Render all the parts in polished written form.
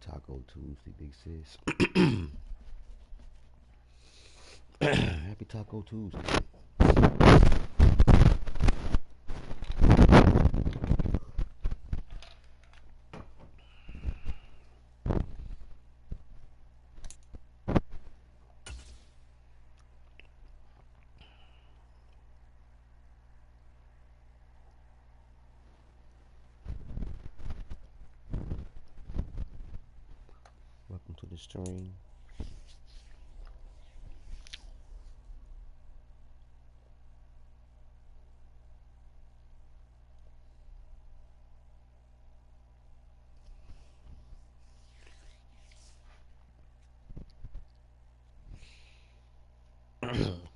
Taco Tuesday, big sis. Happy Taco Tuesday. Welcome to the stream.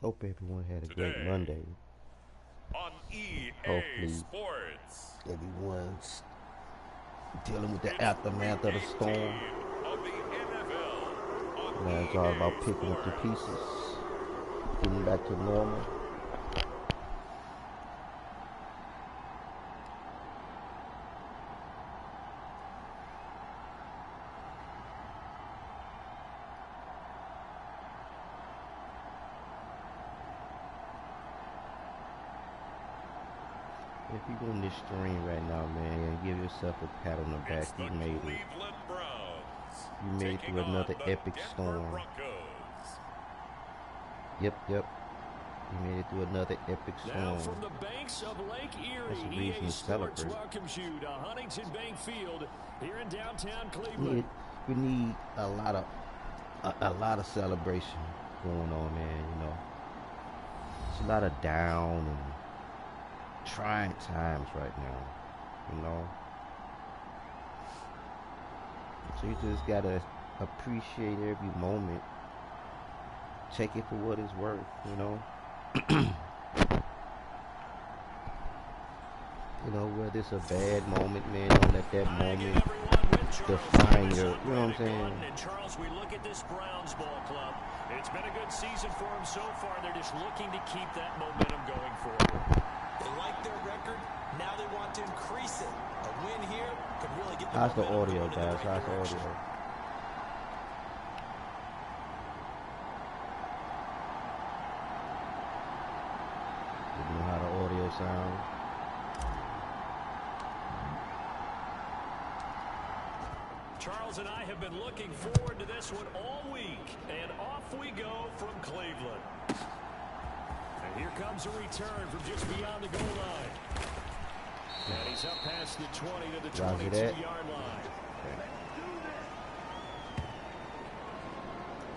Hope everyone had a great Monday. On EA Hopefully Sports, everyone's dealing with the aftermath of the storm. Now it's all about picking up the pieces, getting back to normal. If you're on this stream right now, man, give yourself a pat on the back. You made it. You made it through another epic storm. Yep. You made it through another epic storm. Now from the banks of Lake Erie, that's a reason EA to Sports celebrate. welcomes you to Huntington Bank Field here in downtown Cleveland. We need a lot of celebration going on, man. You know, it's a lot of down and trying times right now. You know, so you just gotta appreciate every moment. Take it for what it's worth. You know. You know, whether it's a bad moment, man, don't let that moment define your, you know what I'm saying? And Charles, we look at this Browns ball club. It's been a good season for them so far. They're just looking to keep that momentum going forward. They like their record. Now they want to increase it. A win here could really get them. How's the audio, guys? How's the audio? You know how the audio sounds? Charles and I have been looking forward to this one all week. And off we go from Cleveland. And here comes a return from just beyond the goal line. And he's up past the 20 to the 22-yard line.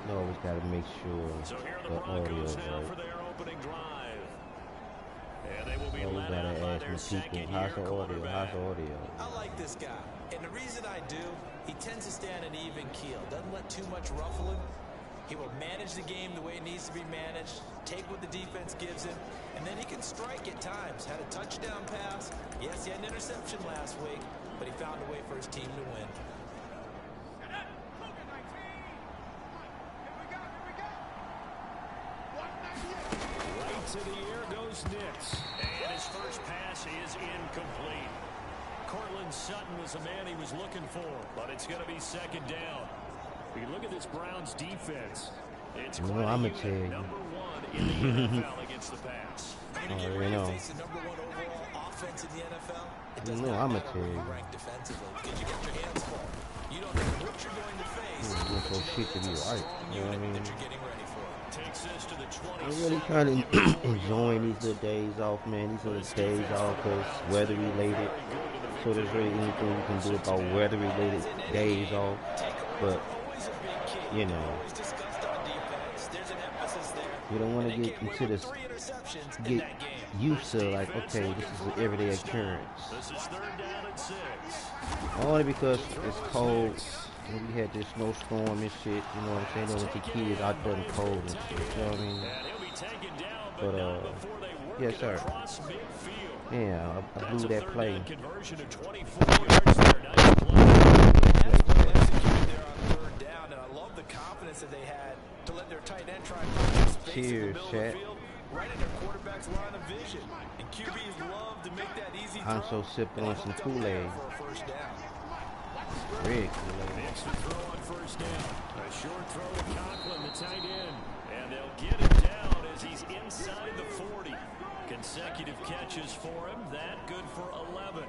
You always got to make sure so here are the audio is now right. For their opening drive. And they will be Always got to ask my people, how's the audio? How's the audio? I like this guy. And the reason I do, he tends to stay on an even keel. Doesn't let too much ruffle him. He will manage the game the way it needs to be managed, take what the defense gives him, and then he can strike at times. Had a touchdown pass. Yes, he had an interception last week, but he found a way for his team to win. Right to the air goes Nix. And his first pass is incomplete. Cortland Sutton was the man he was looking for, but it's going to be second down. We look at this Browns defense. It's I'm going to tell you. Number one in the NFL against the pass. You know. Face the number one overall offense in the NFL. You know, I'm going to tell you. Ranked defensively because you get your hands full. You don't know what you're going to face. You're so shit to be right. You know what I mean? That you're getting ready for. Takes this to the 20. I'm really kind of enjoying these little days off, man. These little days off because weather related. So there's really anything you can do about weather related days off. But you know, you don't want to get into this, get used to like, okay, this is an everyday occurrence. Only because it's cold. And we had this snowstorm and shit, you know what I'm saying? There was the kids out there in the cold and shit, you know what I mean? But, yes, sir. Yeah, I blew that play. That they had to let their tight end try and find space Cheers, in the middle of the field, right in their quarterback's line of vision. And QBs love to make that easy Honcho sipping on some Kool-Aid. Rick. Makes the throw on first down. A short throw to Conklin, the tight end. And they'll get him down as he's inside the 40. Consecutive catches for him. That good for 11.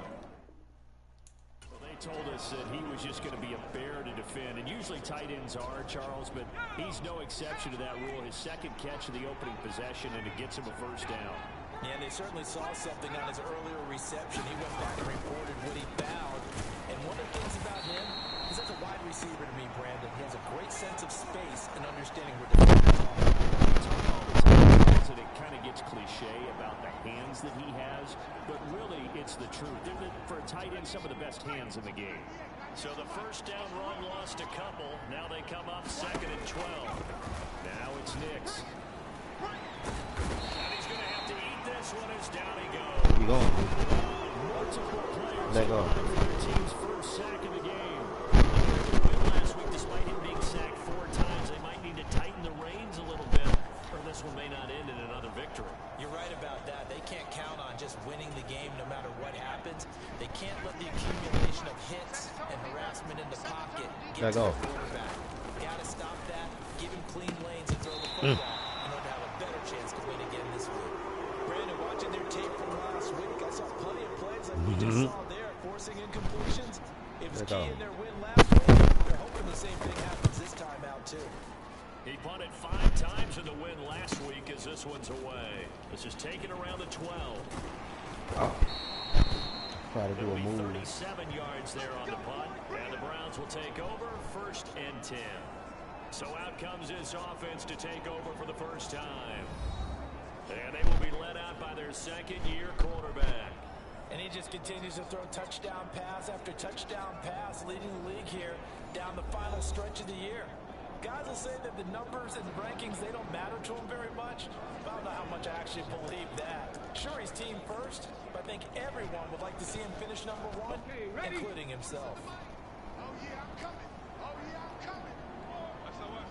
Well, they told us that he was just going to be a bear to defend. And usually tight ends are, Charles, but he's no exception to that rule. His second catch of the opening possession, and it gets him a first down. Yeah, they certainly saw something on his earlier reception. He went back and reported what he found. And one of the things about him is as a wide receiver to me, Brandon, he has a great sense of space and understanding where defenders are. We talk all the time, and it kind of gets cliche about the hands that he has, but really it's the truth. For a tight end, some of the best hands in the game. So the first down run lost a couple. Now they come up 2nd and 12. Now it's Nix. And he's going to have to eat this one as down he goes. You going? Multiple players Let go. for their team's first sack of the game. Win last week, despite him being sacked 4 times, they might need to tighten the reins a little bit, or this one may not end in another victory. You're right about that. They can't count on just winning the game no matter what happens. They can't let the accumulation of hits and harassment in the pocket get to the quarterback. Got to stop that, give him clean lanes and throw the football in order to have a better chance to win again this week. Brandon, watching their tape from last week, I saw plenty of plays like we just saw there, forcing incompletions. It was key in their win last week. They're hoping the same thing happens this time out, too. He punted 5 times in the win last week as this one's away. This is taken around the 12. Try to do a move. 37 yards there on the punt. And the Browns will take over 1st and 10. So out comes this offense to take over for the first time. And they will be led out by their second-year quarterback. And he just continues to throw touchdown pass after touchdown pass, leading the league here down the final stretch of the year. Guys will say that the numbers and the rankings, they don't matter to him very much. But I don't know how much I actually believe that. Sure, he's team first, but I think everyone would like to see him finish #1, including himself. Oh, yeah, I'm coming. Oh, yeah, I'm coming. That's the one.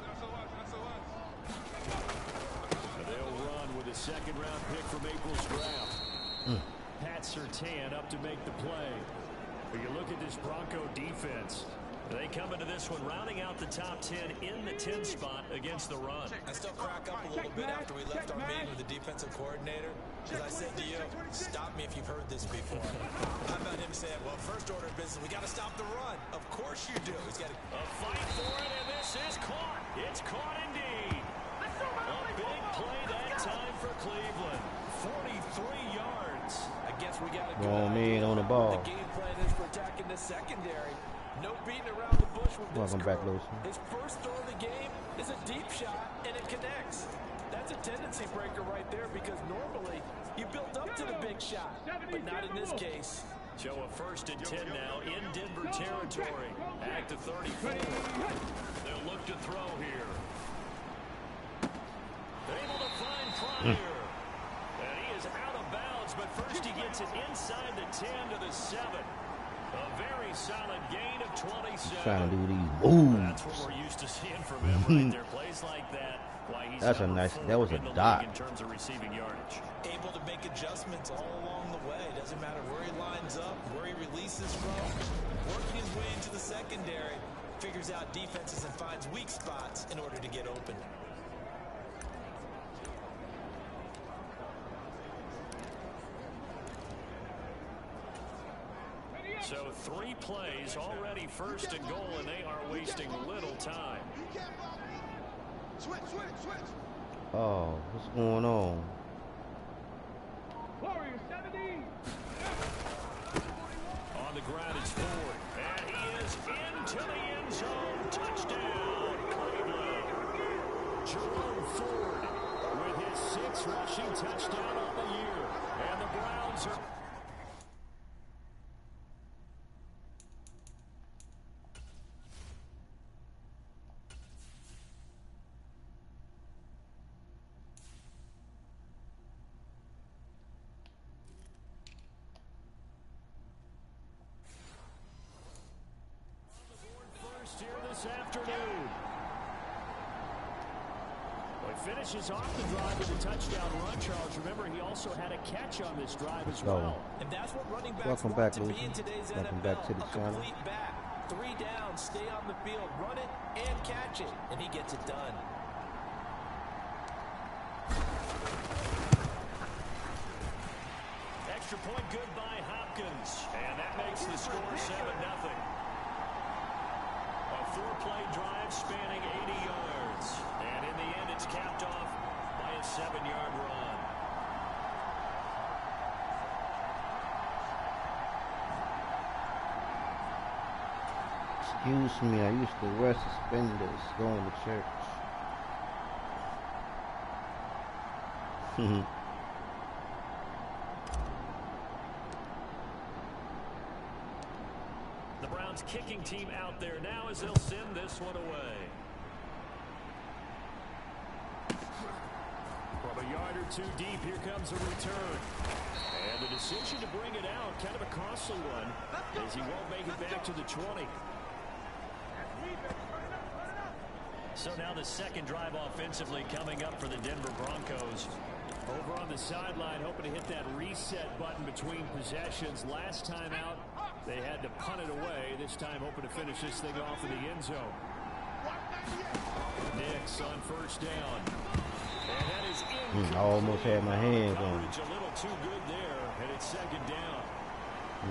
They'll run with a second-round pick from April's draft. Pat Surtain up to make the play. But you look at this Bronco defense. They come into this one rounding out the top 10 in the 10 spot against the run. I still crack up a little bit after we left our meeting with the defensive coordinator. Because I said to you, stop me if you've heard this before. How about him saying, well, first order of business, we got to stop the run. Of course you do. He's got a fight for it, and this is caught. It's caught indeed. A big play that time for Cleveland. 43 yards. I guess we got to go on the ball. The game plan is for attacking the secondary. No beating around the bush with this. Welcome back, Lewis. His first throw of the game is a deep shot, and it connects. That's a tendency breaker right there because normally you build up to the big shot, but not in this case. So a 1st and 10 now in Denver territory. Back to 34. They'll look to throw here. Able to find Pryor. And he is out of bounds, but first he gets it inside the 10 to the 7. A very solid gain of 27. Trying to do these moves. That's what we're used to seeing from him right there. Plays like that. Why he's That's a nice. That was a dot. in terms of receiving yardage. Able to make adjustments all along the way. Doesn't matter where he lines up, where he releases from. Working his way into the secondary. Figures out defenses and finds weak spots in order to get open. So 3 plays, already 1st and goal, and they are wasting little time. Switch. Oh, what's going on? Warrior 70. On the ground, it's Ford. And he is into the end zone. Touchdown, Cleveland. Jerome Ford with his 6th rushing touchdown on the year. And the Browns are... here this afternoon. Well, he finishes off the drive with a touchdown run, Charles. Remember, he also had a catch on this drive as well. And that's what running backs Welcome want back, to Lucy. be in today's Welcome NFL, back to the a channel. complete back. 3 down, stay on the field, run it, and catch it. And he gets it done. Extra point good by Hopkins. And that makes the score 7-0. A 4-play drive spanning 80 yards. And in the end, it's capped off by a 7-yard run. Excuse me, I used to wear suspenders going to church. The Browns kicking team out there now as they'll send this one away. From a yard or 2 deep, here comes a return. And the decision to bring it out, kind of a costly one, as he won't make it back to the 20. So now the second drive offensively coming up for the Denver Broncos. Over on the sideline, hoping to hit that reset button between possessions. Last time out, they had to punt it away. This time hoping to finish this thing off in the end zone. Nix on first down. And that is I almost had my hands on it. A little too good there, and it's second down.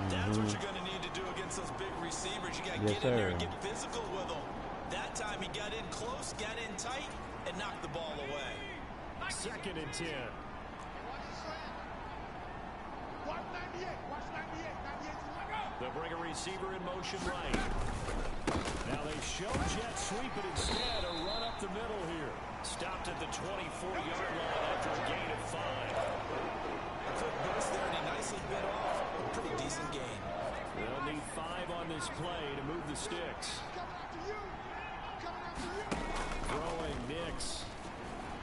That's what you're going to need to do against those big receivers. You got to get in there and get physical with them. That time he got in close, got in tight, and knocked the ball away. Second and 10. They'll bring a receiver in motion right. Now they show jet sweep, but instead a run up the middle here. Stopped at the 24-yard line after a gain of 5. Quick burst there, and he nicely bit off. A pretty decent gain. They'll need 5 on this play to move the sticks. Throwing Nix.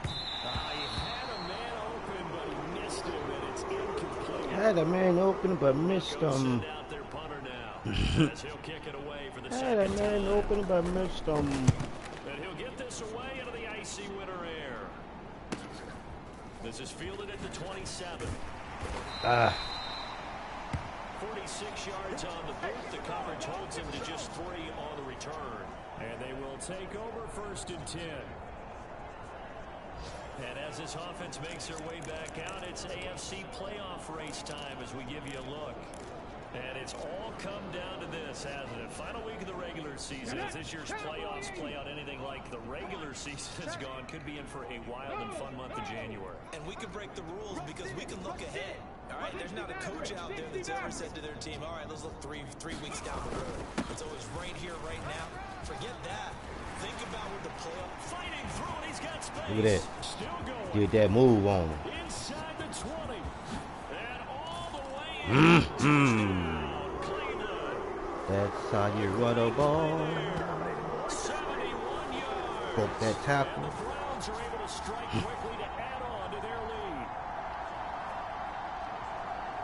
He had a man open, but he missed him, and it's incomplete. Had a man open, but missed him. Send out their punter now. As he'll kick it away for the Had a second man time. open, but missed him. And he'll get this away into the icy winter air. This is fielded at the 27. 46 yards on the boot. The coverage holds him to just 3 on the return. And they will take over first and 10. And as this offense makes their way back out, it's AFC playoff race time as we give you a look. And it's all come down to this, hasn't it? Final week of the regular season. As this year's playoffs play out anything like the regular season has gone, could be in for a wild and fun month of January. And we can break the rules because we can look ahead. All right, there's not a coach out there that's ever said to their team, all right, let's look three weeks down the road. It's always right here, right now. Forget that. Think about where the playoff. Fighting through it, he's got space. Look at that. Still going. Did that move on him. Inside the 20. And all the way in. Touchdown, Cleveland. That's how you run a ball. 71 yards. Broke that tackle. And the Browns are able to strike quickly to add on to their lead.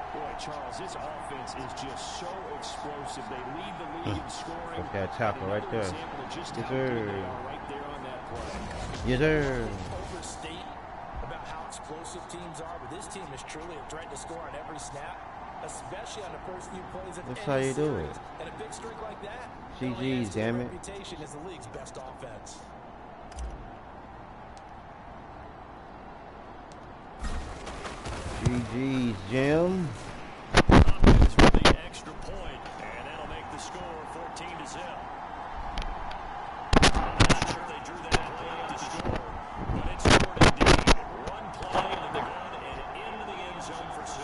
Boy, Charles, this offense is just so explosive. They lead the league in scoring. Broke that tackle right there. Example of just Yes, how good they sir. are right there on that play. Yes, sir. Overstate about how explosive teams are, but this team is truly a threat to score on every snap, especially on the first few plays of That's any how you do series. it. And a big streak like that GG's, only adds to their damn it. reputation as the league's best offense. GG's, Jim. Hopkins with the extra point, and that'll make the score 14-0. I'm not sure they drew that play to score, but it scored indeed. One play into the gun and into the end zone for 6.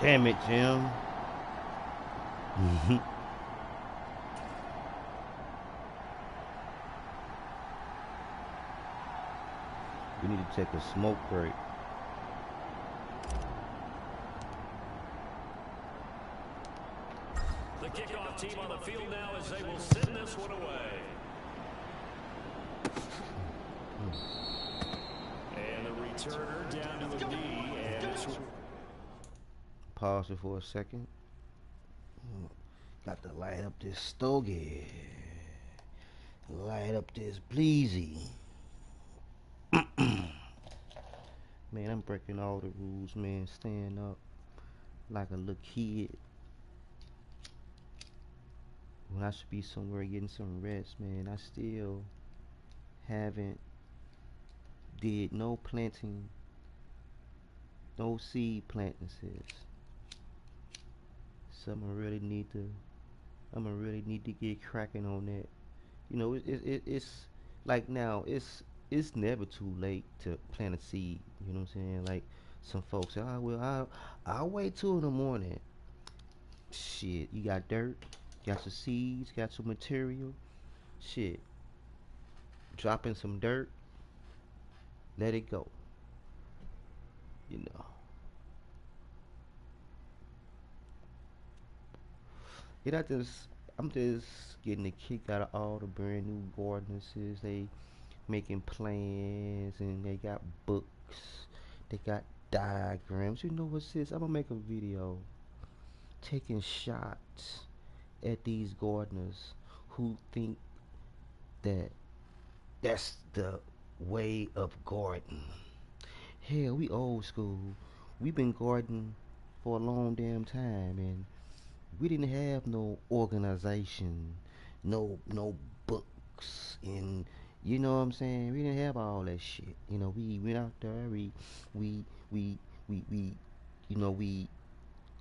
Damn it, Jim. We need to take a smoke break. The kickoff team on the field now as they will send this one away. And the returner down to a knee, and this one. Pause it for a second. Got to light up this stogie. Light up this bleezy. Man, I'm breaking all the rules, man. Staying up like a little kid when I should be somewhere getting some rest, man. I still haven't did no planting, no seed planting, sis. So I'm gonna really need to get cracking on that. You know, it's like now it's never too late to plant a seed. You know what I'm saying? Like some folks say, oh well, I'll wait till in the morning. Shit, you got dirt, got some seeds, got some material. Shit, drop in some dirt, let it go. You know, it I just I'm just getting a kick out of all the brand new gardeners. They making plans and they got books, they got diagrams. You know what, sis? I'm gonna make a video taking shots at these gardeners who think that that's the way of gardening. Hell, we old school. We been gardening for a long damn time, and we didn't have no organization, no books, and you know what I'm saying. We didn't have all that shit. You know, we went out there. We we we we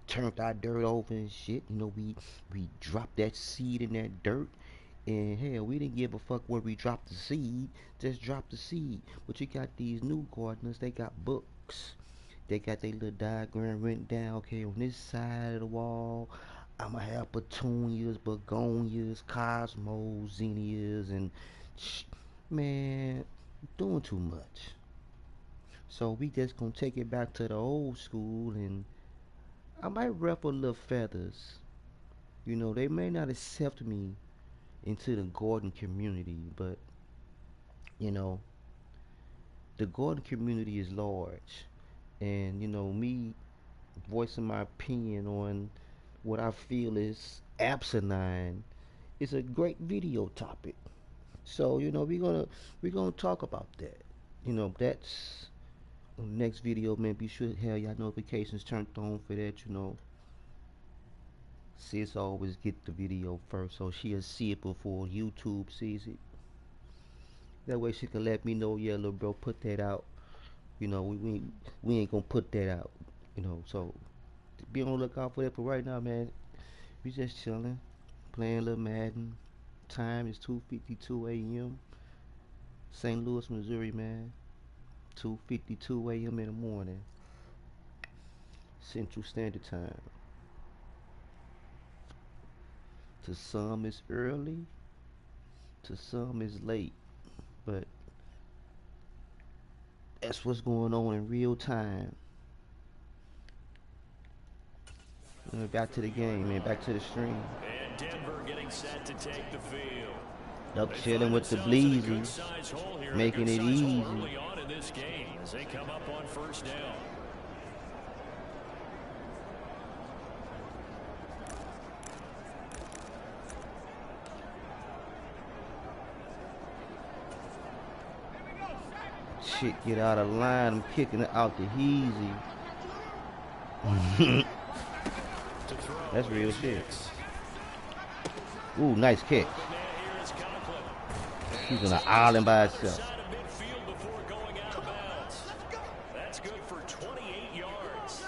turned our dirt over and shit. You know, we dropped that seed in that dirt. And hell, we didn't give a fuck where we dropped the seed. Just drop the seed. But you got these new gardeners. They got books. They got their little diagram written down. Okay, on this side of the wall, I'ma have petunias, begonias, cosmos, zinnias, and man, doing too much. So we just gonna take it back to the old school, and I might ruffle little feathers. You know, they may not accept me into the garden community, but you know, the garden community is large, and you know, me voicing my opinion on what I feel is asinine is a great video topic. So you know, we're gonna talk about that. You know, that's on the next video, man. Be sure to have y'all notifications turned on for that. You know, sis always get the video first, so she'll see it before YouTube sees it. That way she can let me know, yeah, little bro, put that out. You know, we ain't gonna put that out. You know, so be on the lookout for that. But right now, man, we just chilling, playing a little Madden. Time is 2:52 a.m. St. Louis, Missouri, man. 2:52 a.m. in the morning, Central Standard Time. To some it's early, to some it's late, but that's what's going on in real time. Back to the game, man. Back to the stream. And Denver getting set to take the field. Up They chilling find with the themselves in a Bleezy, good-sized hole here, making it easy. early on in this game as they come up on first down. Shit, get out of line. I'm kicking it out to Heezy. That's real shit. Ooh, nice kick. He's on an island by himself. That's good for 28 yards.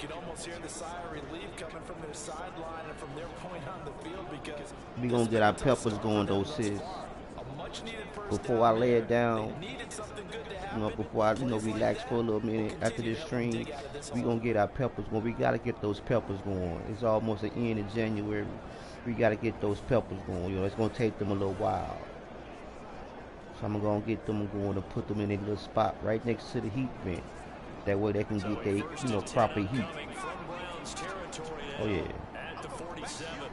You can almost hear the sigh of relief coming from their sideline and from their point on the field because We gonna get our peppers going though, sis. Before I lay it down, you know, before I, relax for a little minute after this stream, we gonna get our peppers going. We gotta get those peppers going. It's almost the end of January. We gotta get those peppers going. You know, it's gonna take them a little while. So I'm gonna get them going and put them in a little spot right next to the heat vent. That way they can get their, proper heat. Oh yeah. At the 47.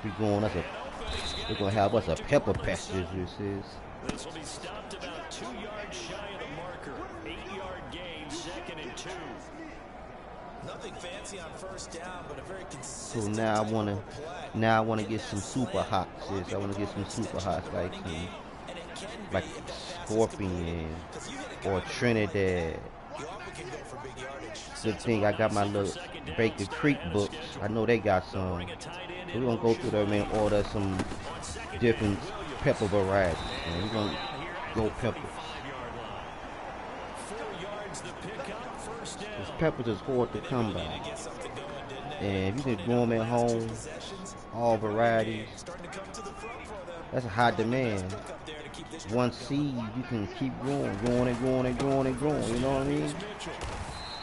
We're gonna have us a pepper patch, this is. This will be stopped about 2 yards shy of the marker. 8-yard gain, 2nd and 2. Nothing fancy on first down, but a very So consistent now I wanna get some super hot, sis. I wanna get some super hot, like some can like be in that passing stability. Scorpion Because you hit a guy or with a Trinidad. you often can go for big yardage. Good Sets him thing up I got my nicely for little second down. Baker Stay Creek ahead of books. schedule. I know they got They'll some. bring a tight end So in we're gonna go motion through there, man, right and order here. some On second down, different Williams. pepper varieties, man. And We're he'll go gonna down here at go the peppers. 35-yard line. 4 yards the pickup, first Because down. peppers is hard to And they come really by. need to get something going, didn't they? And if you can Cleaning grow up them the at last two home, possessions. all The running varieties, game starting to come to the front for them. that's a high Probably the best demand. pickup there to keep this One trend seed, going. you can keep growing, growing and growing and growing and growing. You know what I mean?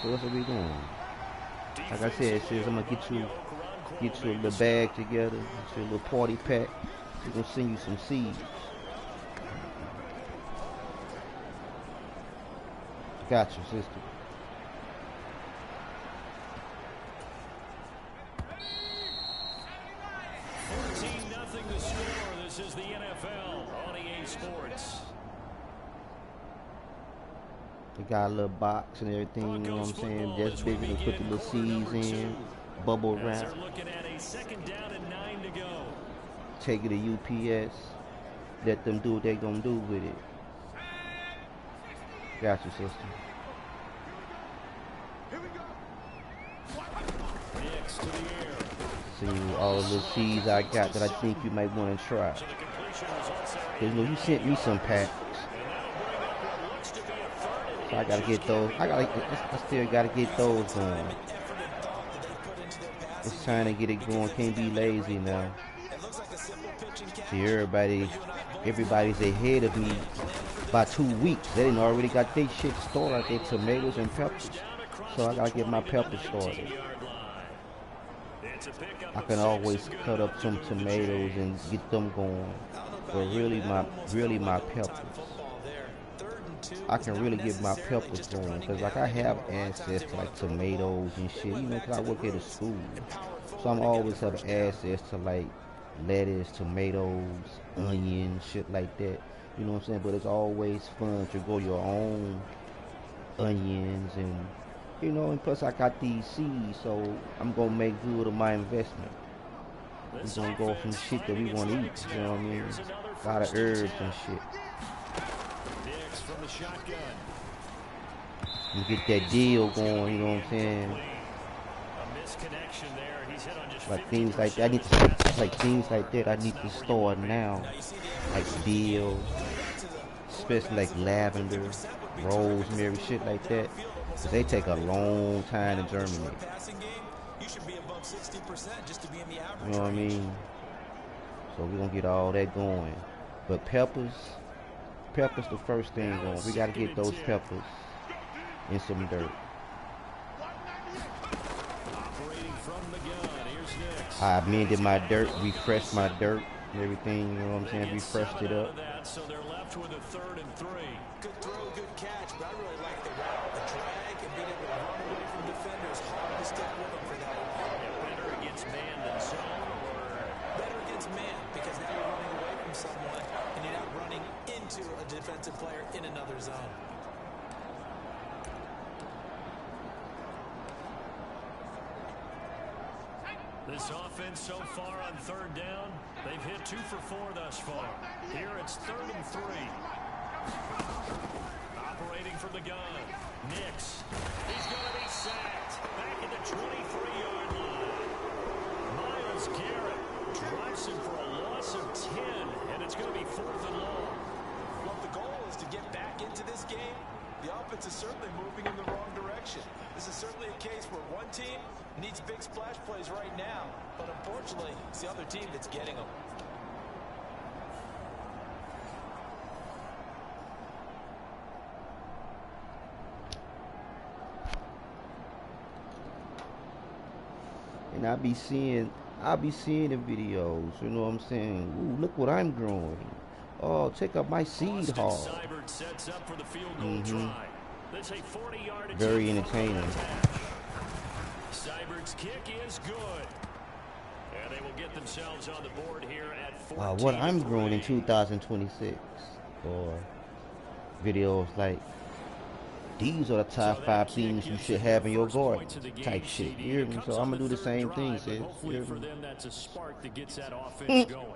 So that's what we doing. Like I said, sis, I'm gonna get you a little bag together, get you a little party pack. We're gonna send you some seeds. Got you, sister. Nothing to score. This is the NFL on EA Sports. They got a little box and everything, you know what I'm saying? Just big, you can put the little seeds in, bubble wrap. They're looking at a second down and 9 to go. Take it to UPS. Let them do what they gonna do with it. Got you, sister. Next to the air. See all the little seeds I got that I think you might want to try. So the completion results are Cause, you know, you sent me some packs. So I gotta get those. I still gotta get those going. It's trying to get it going. Can't be lazy now. See, everybody's ahead of me by 2 weeks. They didn't already got their shit started, their tomatoes and peppers. So I gotta get my peppers started. I can always cut up some tomatoes and get them going. But really my peppers. I can really get my peppers going, because like I have access to like tomatoes and shit, you know, because I work at a school. So I'm always have access to like lettuce, tomatoes, onions, shit like that. You know what I'm saying? But it's always fun to grow your own onions, and you know, and plus I got these seeds, so I'm gonna make good of my investment. We're gonna go from shit that we want to eat, you know what I mean? A lot of herbs and shit. From the shotgun. And get that deal going, you know what I'm saying? A misconnection there. He's hit on just like things like that. Things like that I need to store now, like dill, especially like lavender, rosemary, shit like that. Cause they take a long time to germinate. You know what I mean? So we're gonna get all that going. But peppers the first thing going. We gotta get those peppers in some dirt. I amended my dirt, refreshed my dirt and everything, you know what I'm saying? Refreshed it up. So they're left with a 3rd and 3. Good throw, good catch, but I really like the route, the drag, and being able to run away from defenders. Hard to stick with them for that one. Better against man than zone, or better against man, because now you're running away from someone and you're not running into a defensive player in another zone. this offense so far on 3rd down, they've hit 2 for 4 thus far. Here it's 3rd and 3. Operating from the gun. Nix. He's going to be sacked. Back at the 23-yard line. Myles Garrett drives him for a loss of 10, and it's going to be 4th and long. Well, if the goal is to get back into this game, the offense is certainly moving in the wrong direction. This is certainly a case where one team needs big splash plays right now, but unfortunately, it's the other team that's getting them. And I be seeing the videos, you know what I'm saying? Ooh, look what I'm growing. Oh, check out my seed haul. Sets up for the field goal try. That's a 40-yard very entertaining. Seibert's kick is good. And they will get themselves on the board here at 14. What I'm growing in 2026, or videos like, these are the top 5 things you should have in your garden, type shit. You hear me? So I'm gonna do the same thing, sis. Hopefully for them, that's a spark that gets that offense going.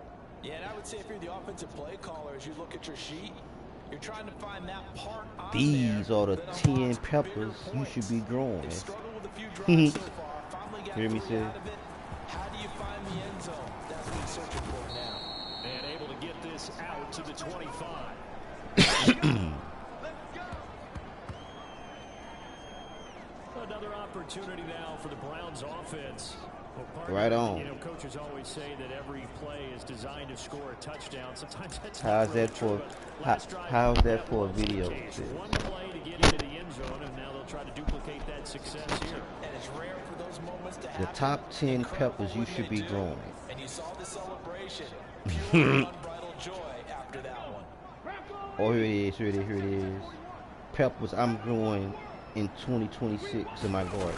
Yeah, and I would say if you're the offensive play caller, as you look at your sheet, you're trying to find that part on These there are the that 10 unlocks peppers bigger you should points. be growing. They've struggled with a few drives so far. Finally got Hear me, 3 sis? out of it. How do you find the end zone? That's what he's searching for now. And able to get this out to the 25. Another opportunity now for the Browns offense. Well, Right on. You know, coaches always say that every play is designed to score a touchdown. Sometimes that's How's not really that true, for? but last drive, How's that for a was the video? case. One play to get into the end zone, and now they'll try to duplicate that success here. And it's rare for those moments to The happen. top 10 Incredible peppers you when should they be do. growing. And you saw the celebration. Pure unbridled joy after that one. Oh, here it is, here it is, here it is. Peppers I'm growing in 2026 in my garden.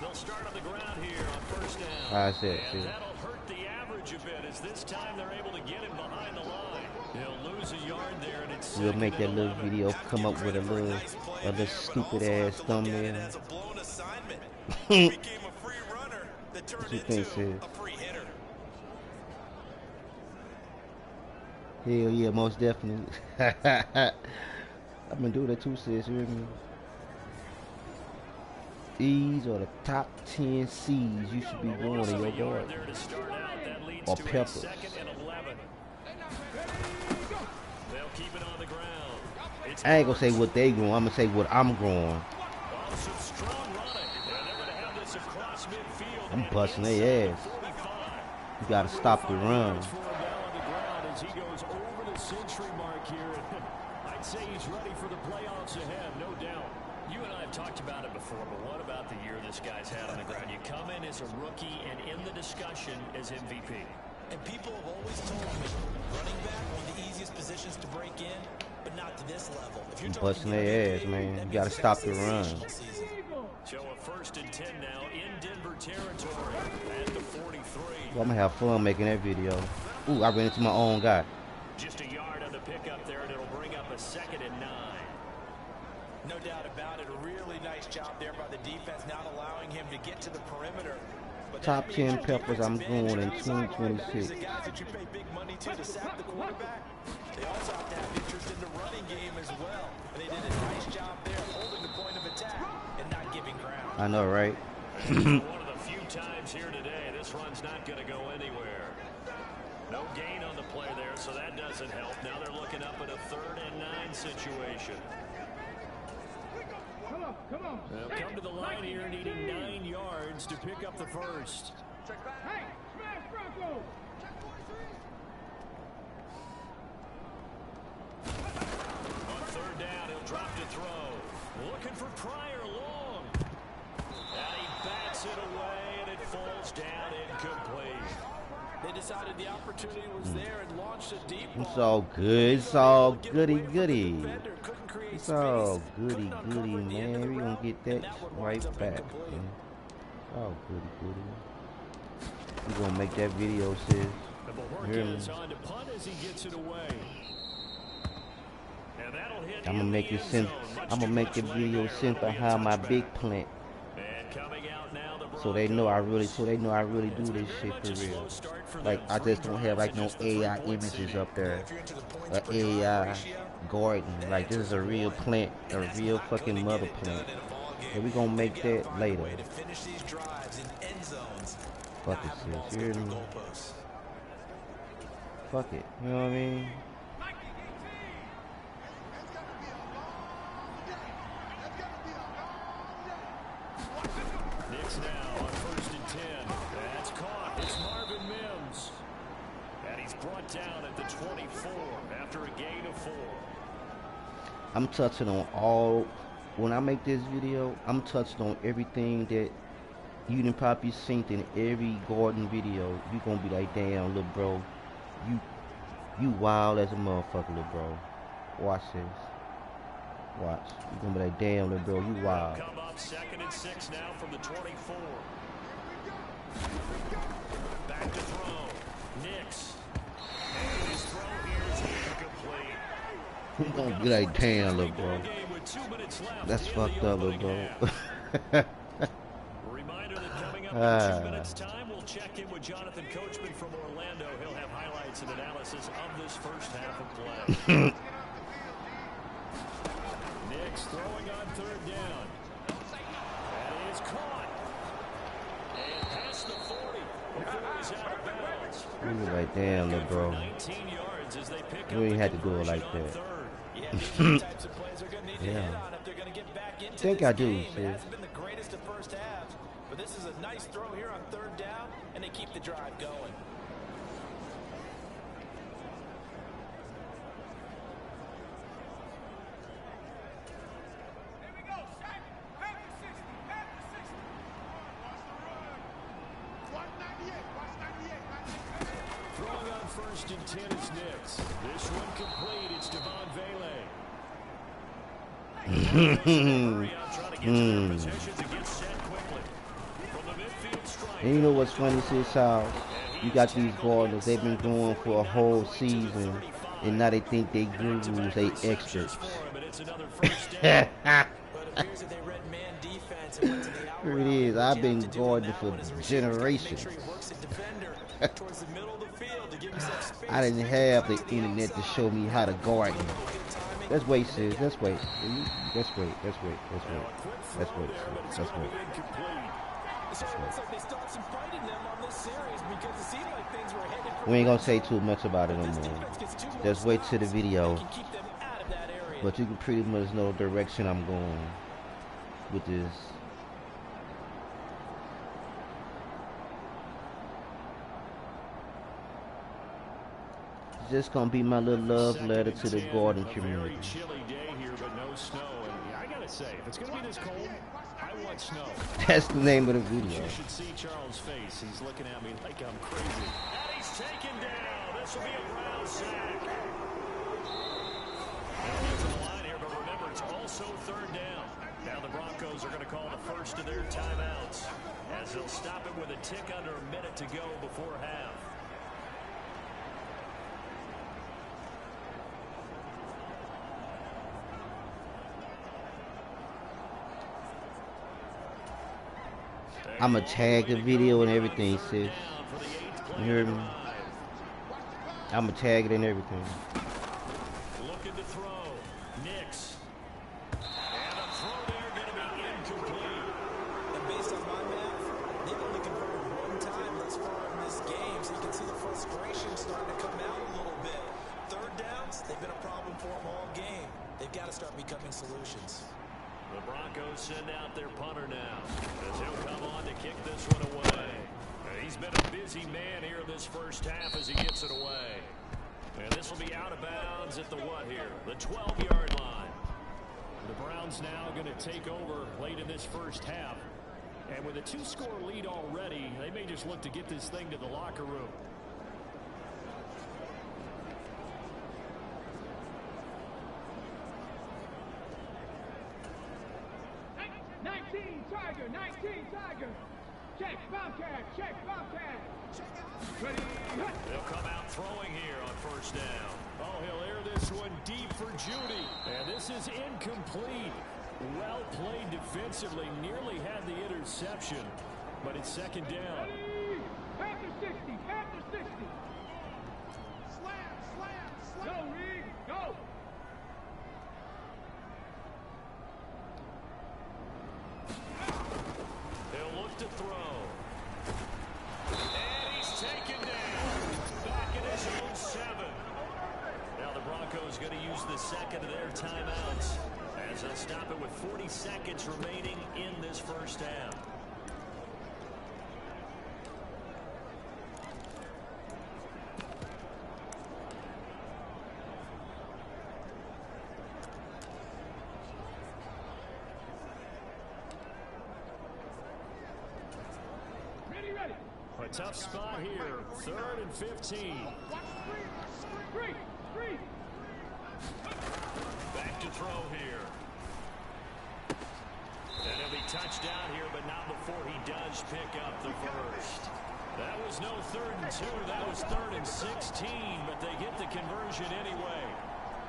They'll start on the ground here on first down. How's that, And sis? that'll hurt the average a bit as this time they're able to get him behind the line. He'll lose a yard there, and it's We'll make that second and little 11. video come up with a little stupid ass thumbnail. As a blown assignment. What He became a free runner that turned you into think, sis? a free hitter. Hell yeah, most definitely. I've been doing that too, sis. You hear me? These are the top 10 seeds you should be growing in your garden. There to start out. That leads Or to peppers. a second and 11. They'll keep it on the ground. It's I ain't gonna say what they growing. I'm gonna say what I'm growing. oh, some strong running. And they're going to have this across midfield. I'm and busting inside their ass. the 45. You gotta stop the run. For him now on the ground as he goes over the century mark here. I'd say he's ready for the playoffs ahead, no doubt. You and I have talked about it before, but what about the year this guy's had on the ground? You come in as a rookie and in the discussion as MVP. And people have always told me, running back, one of the easiest positions to break in, but not to this level. If you're Busting talking their MVP, ass, man. that You gotta means stop it's a the run. sensational season. So a 1st and 10 now in Denver territory at the 43. Well, I'm gonna have fun making that video. Ooh, I ran into my own guy. Just a yard on the pickup there, and it'll bring up a 2nd and 9. No doubt about it. A really nice job there by the defense, not allowing him to get to the perimeter. But Top that 10 means your peppers defensive I'm end growing in tries hard. These 2026. are guys that you pay big money to sack the quarterback. They also have to have interest in the running game as well. And they did a nice job there holding the point of attack and not giving ground. I know, right? One of the few times here today, this run's not going to go anywhere. No gain on the play there, so that doesn't help. Now they're looking up at a 3rd and 9 situation. They'll come to the line here, needing 9 yards to pick up the first. Hey, smash Bronco! On 3rd down, he'll drop to throw. Looking for Pryor long. And he bats it away, and it falls down incomplete. They decided the opportunity was there and launched a deep ball. It's all good. It's all Get goody away from the goody. defender, couldn't create It's all space, goody couldn't goody, uncover the end of man. the We gonna route, get and that one winds right up back, incomplete. man. Oh, goody goody. We gonna make that video, sis. And Hear me? Bojorquez on to punt as he gets it away. And that'll hit I'm gonna in make the it end sit. zone. Much I'm too gonna make much the leg video there. sit It'll be a behind my touchback. big plant, And coming out now, the so they know I really, Broncos. do this Very shit much a for slow real. start for Like them. I just don't have like 3 no drives in just the AI 3-point images city. up there. If you're into the points A per drive AI ratio, garden. Like this is a real plant, a real fucking mother plant. And we gonna make that later. way to finish these drives in end zones. Fuck not it, having balls sis. You go hear through me? goalposts. Fuck it. You know what I mean? That's gotta be a long day. That's gotta be a long day. Knicks now on 1st and 10. That's caught. It's Marvin Mims. And he's brought down at the 24 after a gain of 4. I'm touching on all. When I make this video, I'm touching on everything that you done probably seen in every garden video. You gonna be like, damn, little bro, you wild as a motherfucker, little bro. Watch this. Watch. You gonna be like, damn, little bro, you wild. Come up 2nd and 6 now from the 24. Back to throw. Knicks. And his throw here is incomplete. You gonna be like, damn, little bro. Game with 2 minutes left That's in fucked the up, little opening bro. half. Reminder that coming up in 2 minutes time, we'll check in with Jonathan Coachman from Orlando. He'll have highlights and analysis of this first half of play. Nick's throwing on third down. That is caught. And past the 40 before he's out of bounds. We was like, damn, little bro. 19 yards as they pick We up ain't the had to do it like conversion on that. third. Yeah, these are the types of plays they're going to need to Yeah. hit on if they're going to get back into Think this I do, game. sis. It hasn't been the greatest of first halves, but this is a nice throw here on third down, and they keep the drive going. Here we go, Shaq. Half the 60. Half the 60. Watch the run. Watch 98. Watch 98. Throwing on first and 10 is Nix. This one complete. It's Devon Vele. Hurry up, trying to get to their positions and get set quickly. From the midfield stripe. And you know what's funny, sis, how you got these Cardinals, they've been going for a whole season, and now they think they gurus, they experts. But it's another first down. But it appears that they read man defense and went to the out Here route. it is. What I've you been have to do guarding now for when his receiver's got to generations. Make sure he works at defender towards the middle of the field to give himself space. I didn't have the internet to show me how to guard him. Let's wait, sis. Let's wait. Let's wait. Let's wait. Let's wait. Let's wait. Let's wait. It sort of looks like they started some fight in them on this series because it seemed like things were headed for We ain't gonna say too much about it no this more. defense gets too much Just wait till the stops, video. they can keep them out of that area. But you can pretty much know the direction I'm going with this. It's just gonna be my little love letter to the garden community. Very chilly day here, but no snow. And I gotta say, if it's gonna be this cold, I want snow. That's the name of the video. You should see Charles' face. He's looking at me like I'm crazy. And he's taken down. This will be a Brown sack. They'll get to the line here, but remember, it's also third down. Now the Broncos are going to call the first of their timeouts as they'll stop it with a tick under a minute to go before half. I'ma tag the video and everything, sis. You hear me? I'ma tag it and everything. Looking to throw. Nix. And a throw there going to be incomplete. And based on my math, they've only converted one time thus far in this game, so you can see the frustration starting to come out a little bit. Third downs, they've been a problem for them all game. They've got to start becoming solutions. The Broncos send out their punter now as he'll come on to kick this one away. He's been a busy man here this first half as he gets it away. And this will be out of bounds at the what here? The 12-yard line. The Browns now going to take over late in this first half. And with a two-score lead already, they may just look to get this thing to the locker room. Tiger, 19 Tiger. Check, Bobcat, check, Bobcat. Ready, hut. They'll come out throwing here on first down. Oh, he'll air this one deep for Judy. And this is incomplete. Well played defensively. Nearly had the interception. But it's second down. Ready, after 60, after 60. Slam, slam, slam. Go, Reed, go. He'll look to throw. And he's taken down. Back in his own 7. Now the Broncos going to use the second of their timeouts as they'll stop it with 40 seconds remaining in this first half. Ready, ready. A tough spot here. 3rd and 15. Watch three. Back to throw here. And he'll be touched down here, but not before he does pick up the first. That was no 3rd and 2. That was 3rd and 16, but they get the conversion anyway.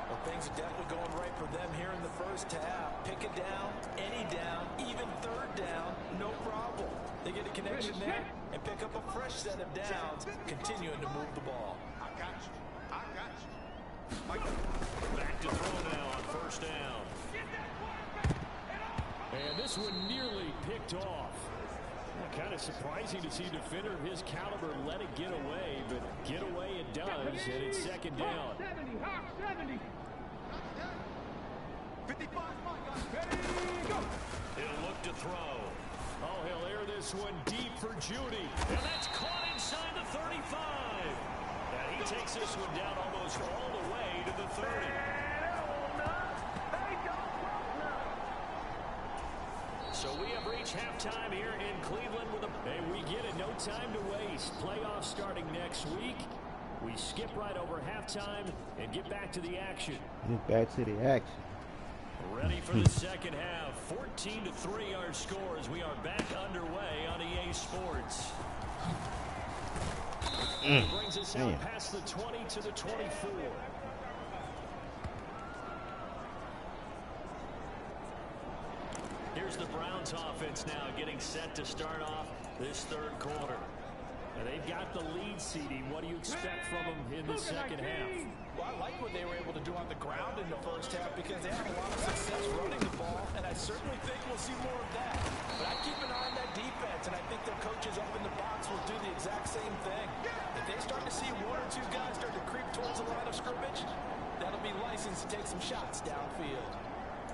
Well, Things are definitely going right for them here in the first half. Pick a down, any down, even third down, no problem. They get a connection there and pick up a fresh set of downs, continuing to move the ball. I got you. I got you. Back to throw now on first down. And this one nearly picked off. Kind of surprising to see a defender of his caliber let it get away, but get away it does, and it's second down. 70. 55, He'll look to throw. Oh, he'll air this one deep for Judy. And that's caught inside the 35. And he takes this one down almost all the way to the 30. So we have reached halftime here in Cleveland with and we get it, no time to waste. Playoffs starting next week. We skip right over halftime and get back to the action. Get back to the action. Ready for the second half. 14-3 our scores. We are back underway on EA Sports. Brings us out past the 20 to the 24. Here's the Browns offense now getting set to start off this third quarter. And they've got the lead seeding. What do you expect from them in the second half? Well, I like what they were able to do on the ground in the first half because they had a lot of success running the ball, and I certainly think we'll see more of that. But I keep an eye on that defense, and I think their coaches up in the box will do the exact same thing. If they start to see one or two guys start to creep towards the line of scrimmage, that'll be license to take some shots downfield.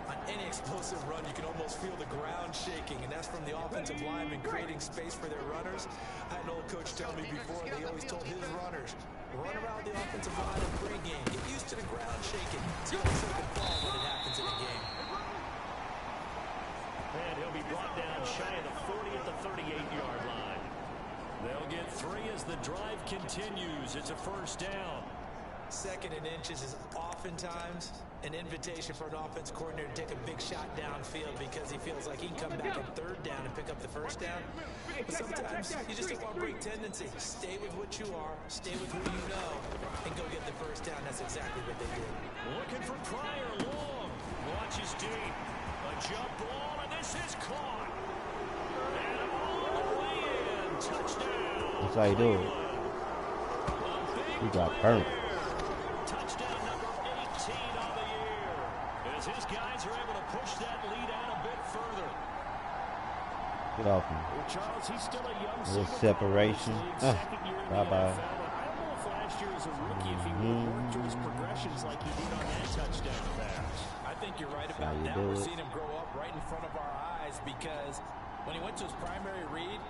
On any explosive run, you can almost feel the ground shaking, and that's from the offensive linemen creating space for their runners. I had an old coach tell me before, they always told his runners, run around the offensive line in pregame. Get used to the ground shaking. It's going to slip and fall when it happens in a game. And he'll be brought down shy of the 40 at the 38-yard line. They'll get 3 as the drive continues. It's a first down. Second and inches is oftentimes an invitation for an offense coordinator to take a big shot downfield because he feels like he can come back on third down and pick up the first down. But sometimes you just don't want to break tendency. Stay with what you are, stay with who you know, and go get the first down. That's exactly what they did. Looking for Pryor, long. Watches deep. A jump ball, and this is caught. And all the way in. Touchdown. That's how you do it. He got burnt. Touchdown number 18 on the year. As his guys are able to push that lead out a bit further. Get off me. Well, Charles, he's still a young little separation. Bye-bye. I don't know if last year as a rookie, if he would work through his progressions like he did on that touchdown pass. I think you're right about that. We're seeing him grow up right in front of our eyes because when he went to his primary read,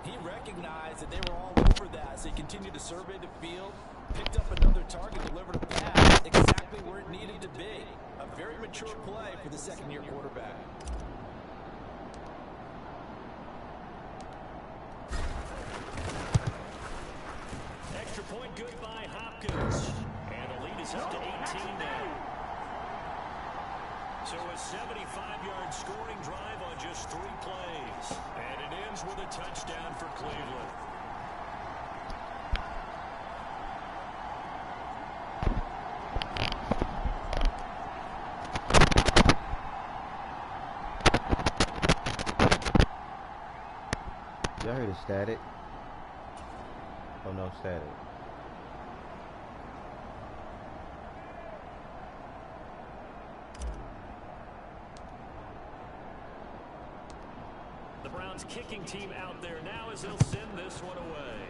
he recognized that they were all over that. So he continued to survey the field, picked up another target, delivered a pass exactly where it needed to be. A very mature play for the second-year quarterback. Extra point good by Hopkins. And the lead is up to 18 now. So a 75-yard scoring drive on just 3 plays. And it ends with a touchdown for Cleveland. Y'all heard the static? Oh, no static. The Browns kicking team out there now as they'll send this one away.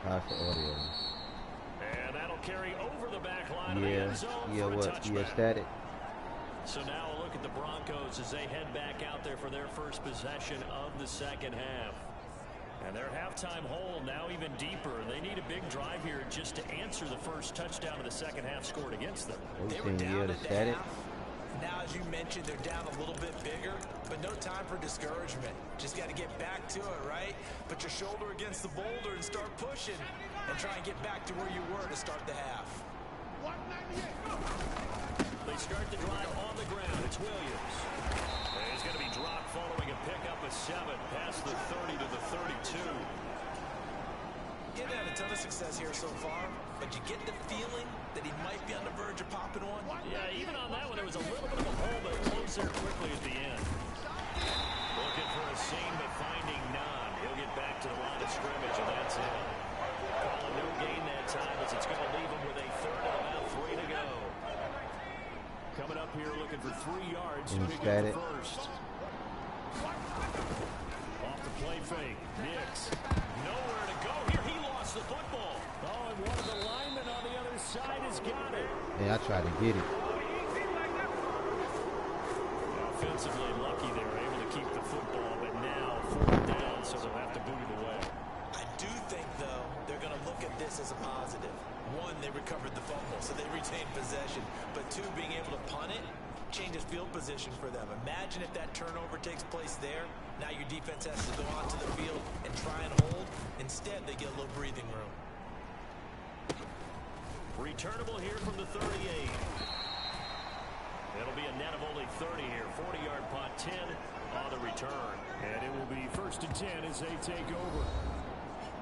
How's the audio? And that'll carry over the back line of the end zone for a touchback. Yeah, static. So now a look at the Broncos as they head back out there for their first possession of the second half. And their halftime hole now even deeper. They need a big drive here just to answer the first touchdown of the second half scored against them. They were down at the half. Now, as you mentioned, they're down a little bit bigger, but no time for discouragement. Just got to get back to it, right? Put your shoulder against the boulder and start pushing and try and get back to where you were to start the half. 198. They start the drive on the ground. It's Williams. And he's going to be dropped following a pickup of 7 past the 30 to the 32. He's had a ton of success here so far, but but you get the feeling that he might be on the verge of popping one. Yeah, even on that one, there was a little bit of a hole, but closer quickly at the end. Looking for a seam, but finding none. He'll get back to the line of scrimmage, and that's it. Calling no gain that time, as it's going to leave him with a third and about 3 to go. Coming up here looking for 3 yards to pick up the first. Off the play fake. Nix. Nowhere to go here. He lost the football. Oh, and one of the linemen on the other side has got it. Yeah, I tried to get it. Offensively lucky they were able to keep the football, but now 4th down, so they'll have to boot it away. I do think, though, they're going to look at this as a positive. 1, they recovered the fumble, so they retained possession. But 2, being able to punt it changes field position for them. Imagine if that turnover takes place there. Now your defense has to go onto the field and try and hold. Instead, they get a little breathing room. Returnable here from the 38. It'll be a net of only 30 here. 40-yard punt, 10 on the return. And it will be 1st and 10 as they take over.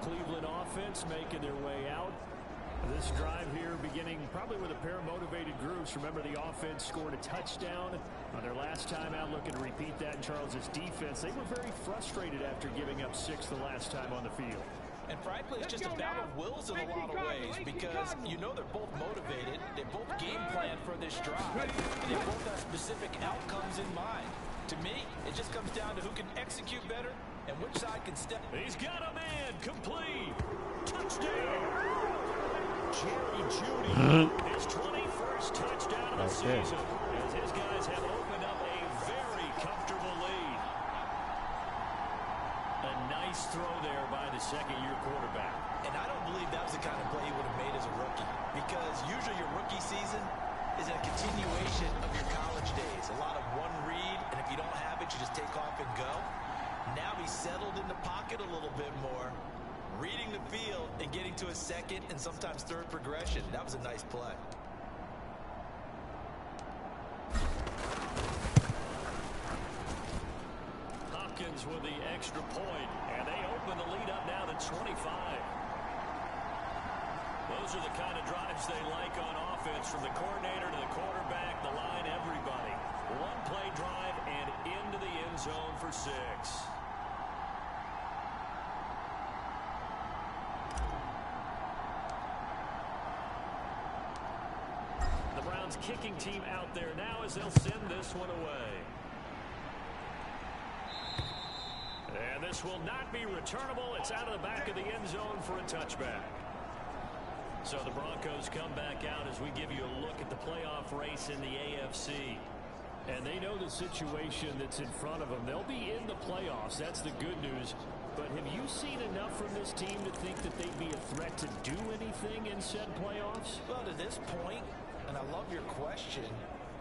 Cleveland offense making their way out. This drive here beginning probably with a pair of motivated groups. Remember, the offense scored a touchdown on their last time out. Looking to repeat that in Charles's defense. They were very frustrated after giving up 6 the last time on the field. And frankly, it's just a battle of wills in a lot of ways, because you know they're both motivated. They both game plan for this drive, and they both have specific outcomes in mind. To me, it just comes down to who can execute better and which side can step. He's got a man. Complete. Touchdown. Jerry Jeudy, his 21st touchdown of the season, as his guys have opened up a very comfortable lead. A nice throw there by the second-year quarterback. And I don't believe that was the kind of play he would have made as a rookie, because usually your rookie season is a continuation of your college days. A lot of one read, and if you don't have it, you just take off and go. Now he's settled in the pocket a little bit more, reading the field and getting to a second and sometimes third progression. That was a nice play. Hopkins with the extra point, and they open the lead up now to 25. Those are the kind of drives they like on offense, from the coordinator to the quarterback, the line, everybody. One play drive and into the end zone for 6. Kicking team out there now as they'll send this one away. And this will not be returnable. It's out of the back of the end zone for a touchback. So the Broncos come back out as we give you a look at the playoff race in the AFC. And they know the situation that's in front of them. They'll be in the playoffs. That's the good news. But have you seen enough from this team to think that they'd be a threat to do anything in said playoffs? Well, to this point, and I love your question,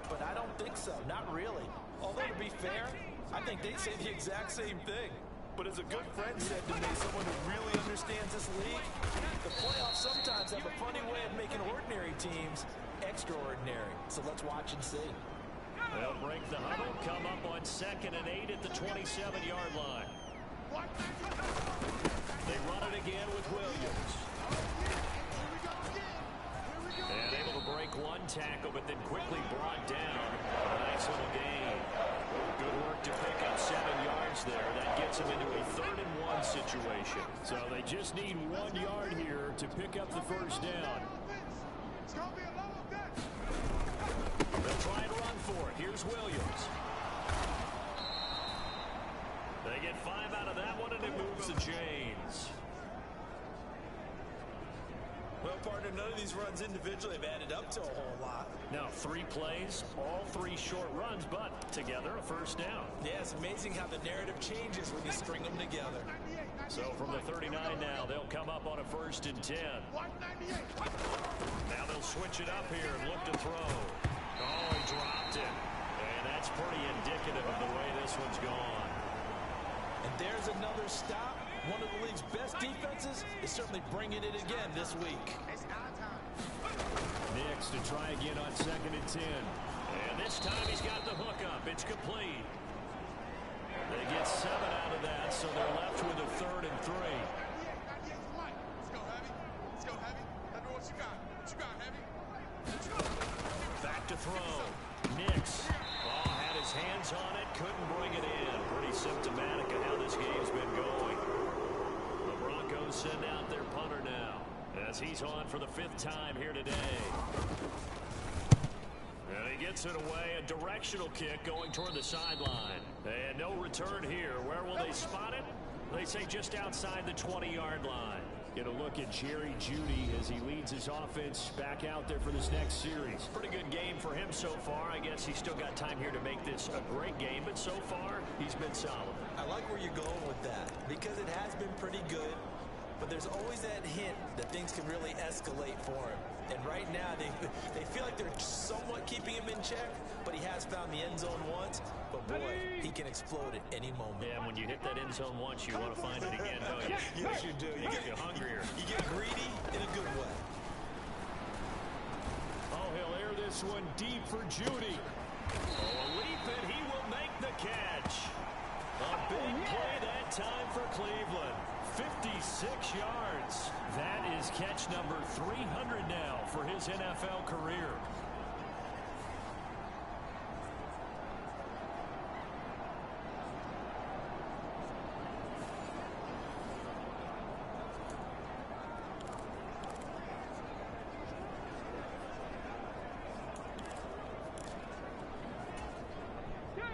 but I don't think so. Not really. Although, to be fair, I think they say the exact same thing. But as a good friend said to me, someone who really understands this league, the playoffs sometimes have a funny way of making ordinary teams extraordinary. So let's watch and see. They'll break the huddle, come up on 2nd and 8 at the 27-yard line. They run it again with Williams. And able to break one tackle, but then quickly brought down. A nice little gain. Good work to pick up 7 yards there. That gets them into a 3rd and 1 situation. So they just need 1 yard here to pick up the first down. They'll try and run for it. Here's Williams. They get 5 out of that one, and it moves the chains. Well, partner, none of these runs individually have added up to a whole lot. Now, 3 plays, all 3 short runs, but together a first down. Yeah, it's amazing how the narrative changes when you string them together. So from the 39 now, they'll come up on a 1st and 10. Now they'll switch it up here and look to throw. Oh, he dropped it. And that's pretty indicative of the way this one's gone. And there's another stop. One of the league's best defenses is certainly bringing it again this week. Nix to try again on 2nd and 10. And this time he's got the hook up. It's complete. They get 7 out of that, so they're left with a 3rd and 3. Let's go, Heavy. Let's go, Heavy. Let me know what you What you got, Heavy? Back to throw. Nix. Oh, had his hands on it. Couldn't bring it in. Pretty symptomatic of how this game's been going. The Broncos send out their punter now, as he's on for the 5th time here today. And he gets it away. A directional kick going toward the sideline. And no return here. Where will they spot it? They say just outside the 20-yard line. Get a look at Jerry Jeudy as he leads his offense back out there for this next series. Pretty good game for him so far. I guess he's still got time here to make this a great game, but so far he's been solid. I like where you're going with that because it has been pretty good, but there's always that hint that things can really escalate for him. And right now they feel like they're somewhat keeping him in check, but he has found the end zone once. But boy, he can explode at any moment. Yeah, and when you hit that end zone once, you want to find it again, don't you? Yes, you do. You get hungrier. You get greedy in a good way. Oh, he'll air this one deep for Jeudy. Oh, a leap, and he will make the catch. A big play that time for Cleveland. 56 yards. That is catch number 300 now for his NFL career.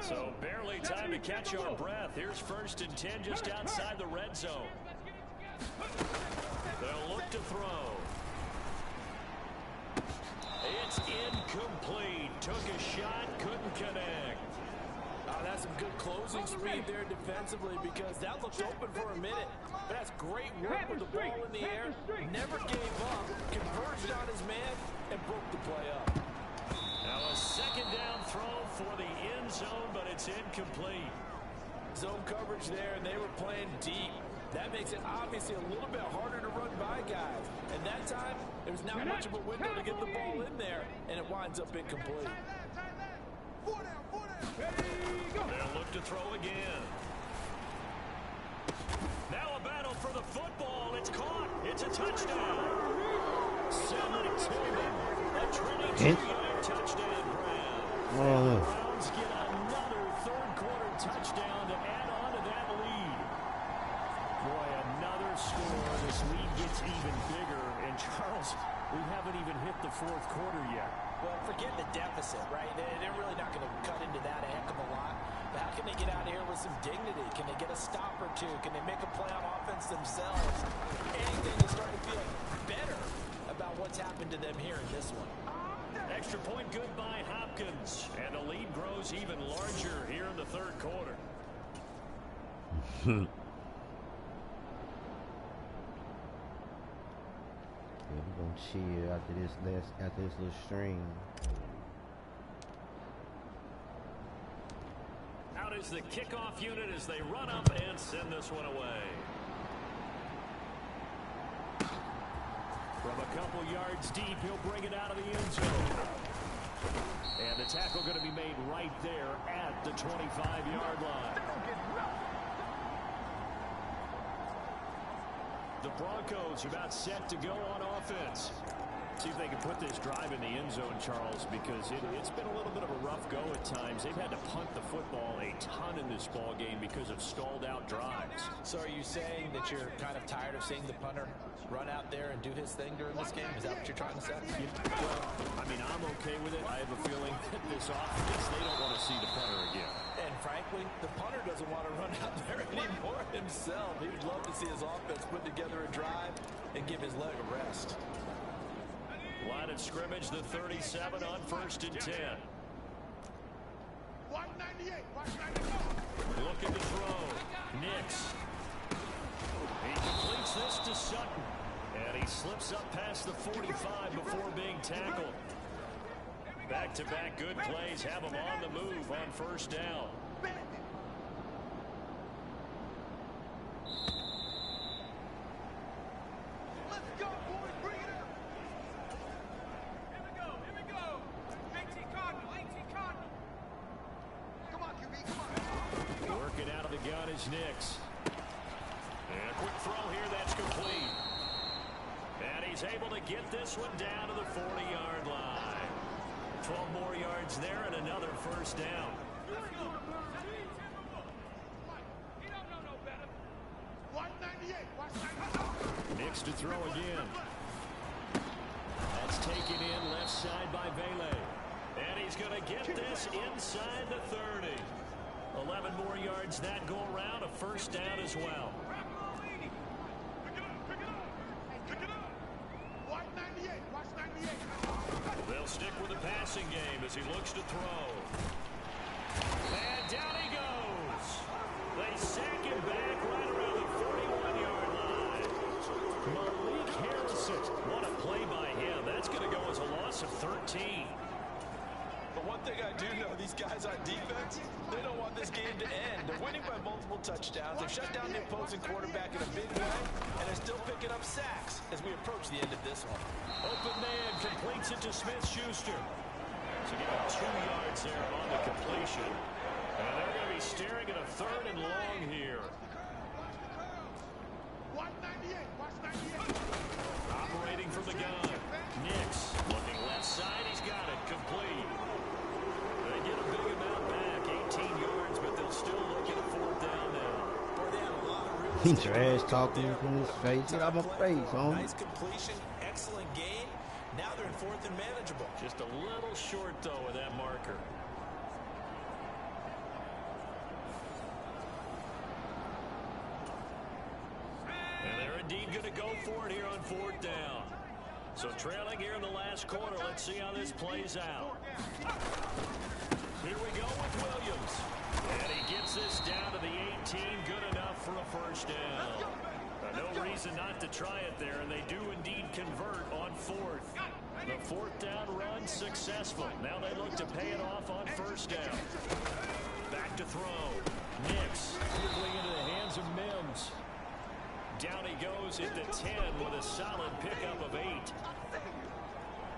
So barely time to catch our breath. Here's 1st and 10 just outside the red zone. They'll look to throw. It's incomplete. Took a shot, couldn't connect. That's some good closing speed there defensively because that looked open for a minute. That's great work with the ball in the air. Never gave up, converged on his man, and broke the play up. Now a 2nd down throw for the end zone, but it's incomplete. Zone coverage there, and they were playing deep. That makes it obviously a little bit harder to run by guys. And that time, there was not much of a window to get the ball in there, and it winds up incomplete. They'll look to throw again. Now a battle for the football. It's caught. It's a touchdown. 17, a 22-yard touchdown grab. The Browns get another 3rd quarter touchdown to add on to that lead. Boy, another score. This lead gets even bigger. And Charles, we haven't even hit the 4th quarter yet. Well, forget the deficit, right? They're really not going to cut into that a heck of a lot. But how can they get out of here with some dignity? Can they get a stop or two? Can they make a play on offense themselves? Anything to start to feel better about what's happened to them here in this one. Extra point good by Hopkins. And the lead grows even larger here in the 3rd quarter. Yeah, we're gonna chill after this little string. Out is the kickoff unit as they run up and send this one away. From a couple yards deep, he'll bring it out of the end zone. And the tackle going to be made right there at the 25-yard line. The Broncos about set to go on offense. See if they can put this drive in the end zone, Charles, because it's been a little bit of a rough go at times. They've had to punt the football a ton in this ball game because of stalled out drives. So are you saying that you're kind of tired of seeing the punter run out there and do his thing during this game? Is that what you're trying to say? Well, I mean, I'm okay with it. I have a feeling that this offense, they don't want to see the punter again. And frankly, the punter doesn't want to run out there anymore himself. He would love to see his offense put together a drive and give his leg a rest. Line of scrimmage, the 37 on 1st and 10. 198, 198. Looking to throw. Nix. He completes this to Sutton. And he slips up past the 45 before being tackled. Back-to-back good plays have him on the move on 1st down. Let's go, boys. Bring it up. Here we go. Here we go. 18 Cardinal. 18 Cardinal. Come on, QB. Come on. Working out of the gun is Nix. And a quick throw here that's complete. And he he's able to get this one down to the 40-yard line. 12 more yards there and another first down. Nix to throw again. That's taken in left side by Vele. And he's going to get this inside the 30. 11 more yards that go around, a first down as well. They'll stick with the passing game as he looks to throw. And down he goes. They sack him back right around the 41-yard line. Malik Harrison. What a play by him. That's going to go as a loss of 13. But one thing I do know, these guys on defense, they don't want this game to end. They're winning by multiple touchdowns. They've shut down the opposing quarterback in a big way, and they're still picking up sacks as we approach the end of this one. Open man completes it to Smith-Schuster. So give him 2 yards there on the completion. And they're going to be staring at a 3rd and long here. Operating from the gun. Nix looking left side. He's got it. Complete. They get a big amount back. 18 yards, but they'll still look at a 4th down now. Boy, they had a lot of real He trash talking from his face. Get out my face, homie. Nice completion, excellent gain. Now they're in 4th and manageable. Just a little short, though, with that marker. And they're indeed going to go for it here on 4th down. So trailing here in the last quarter. Let's see how this plays out. Here we go with Williams. And he gets this down to the 18. Good enough for a first down. No reason not to try it there, and they do indeed convert on 4th. The 4th down run successful. Now they look to pay it off on first down. Back to throw. Nix quickly into the hands of Mims. Down he goes at the 10 with a solid pickup of 8.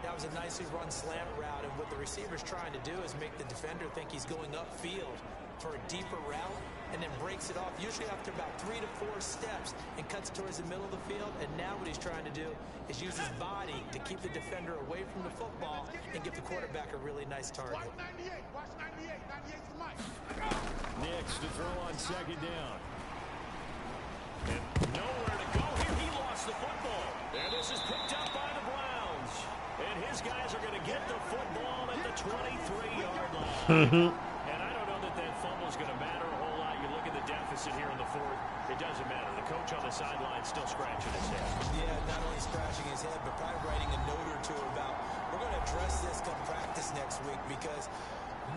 That was a nicely run slant route, and what the receiver's trying to do is make the defender think he's going upfield for a deeper route, and then breaks it off, usually after about 3 to 4 steps, and cuts towards the middle of the field. And now what he's trying to do is use his body to keep the defender away from the football and give the quarterback a really nice target. Nix to throw on 2nd down. And nowhere to go here. He lost the football. And this is picked up by the Browns. And his guys are going to get the football at the 23-yard line. And I don't know that that fumble is going to matter a whole lot. You look at the deficit here in the 4th. It doesn't matter. The coach on the sideline still scratching his head. Yeah, not only scratching his head, but probably writing a note or two about, we're going to address this come practice next week, because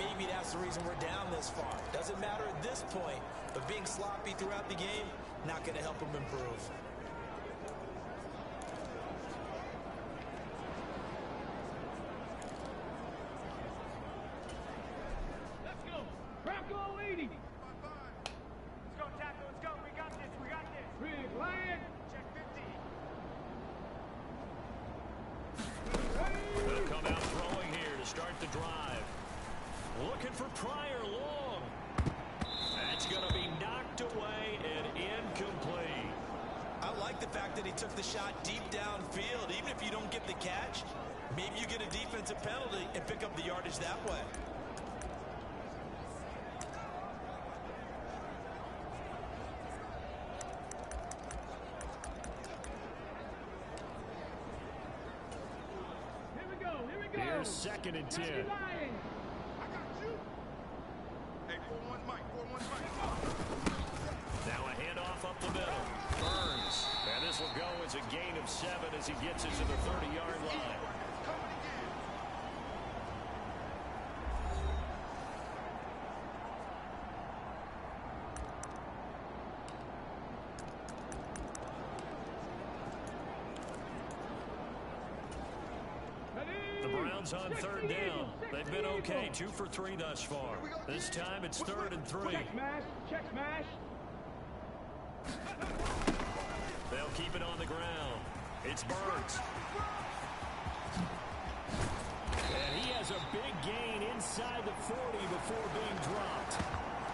maybe that's the reason we're down this far. Doesn't matter at this point, but being sloppy throughout the game, not going to help him improve. Let's go. Bronco 80. Let's go, Taco. Let's go. We got this. We got this. Big Lion. Check 50. They'll come out throwing here to start the drive. Looking for Pryor long. That's going to be knocked away and incomplete. I like the fact that he took the shot deep downfield. Even if you don't get the catch, maybe you get a defensive penalty and pick up the yardage that way. Here we go. Here we go. Here's 2nd and 10. I got you. Hey, 4-1 Mike. 4-1 Mike. Now a handoff up the middle. Burns. And this will go as a gain of 7 as he gets it to the 30-yard line. The Browns on 3rd down. They've been okay, 2 for 3 thus far. This time it's 3rd and 3. Check smash. Check smash. They'll keep it on the ground. It's Burns. And he has a big gain inside the 40 before being dropped.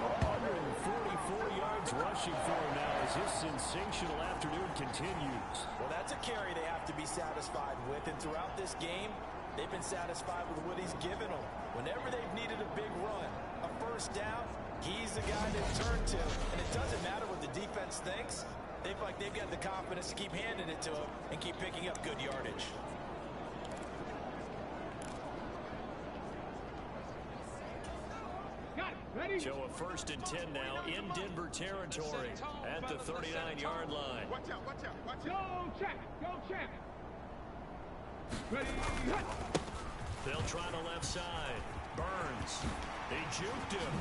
144 yards rushing for him now as his sensational afternoon continues. Well, that's a carry they have to be satisfied with. And throughout this game, they've been satisfied with what he's given them. Whenever they've needed a big run, a first down, he's the guy they've turned to. And it doesn't matter what the defense thinks. They feel like they've got the confidence to keep handing it to him and keep picking up good yardage. So a 1st and 10 now in Denver territory at the 39-yard line. Watch out, watch out, watch out. Go check. Ready, hit. They'll try the left side. Burns. They juked him.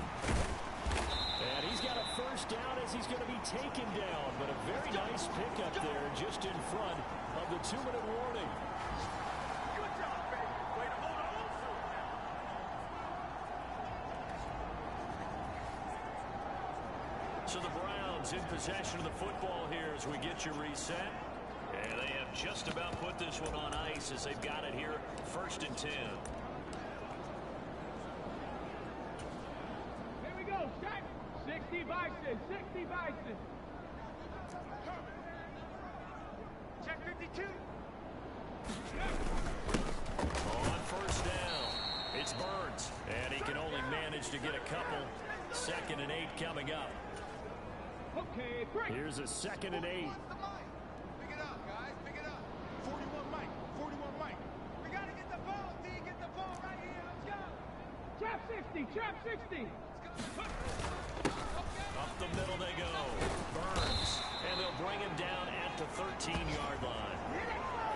And he's got a first down as he's going to be taken down. But a very nice pickup there just in front of the 2-minute warning. Good job, baby. Way to hold on to it. So the Browns in possession of the football here as we get you reset. And they have just about put this one on ice as they've got it here, 1st and 10. Here we go, set. 60 Bison, 60 Bison. Check 52. On 1st down, it's Burns. And he can only manage to get a couple. 2nd and 8 coming up. Okay, great. Here's a 2nd and 8. Pick it up, guys. Pick it up. 41 Mike. 41 Mike. We got to get the ball, D. Get the ball right here. Let's go. Trap 60. Trap 60. Up the middle they go. Burns. And they'll bring him down at the 13-yard line.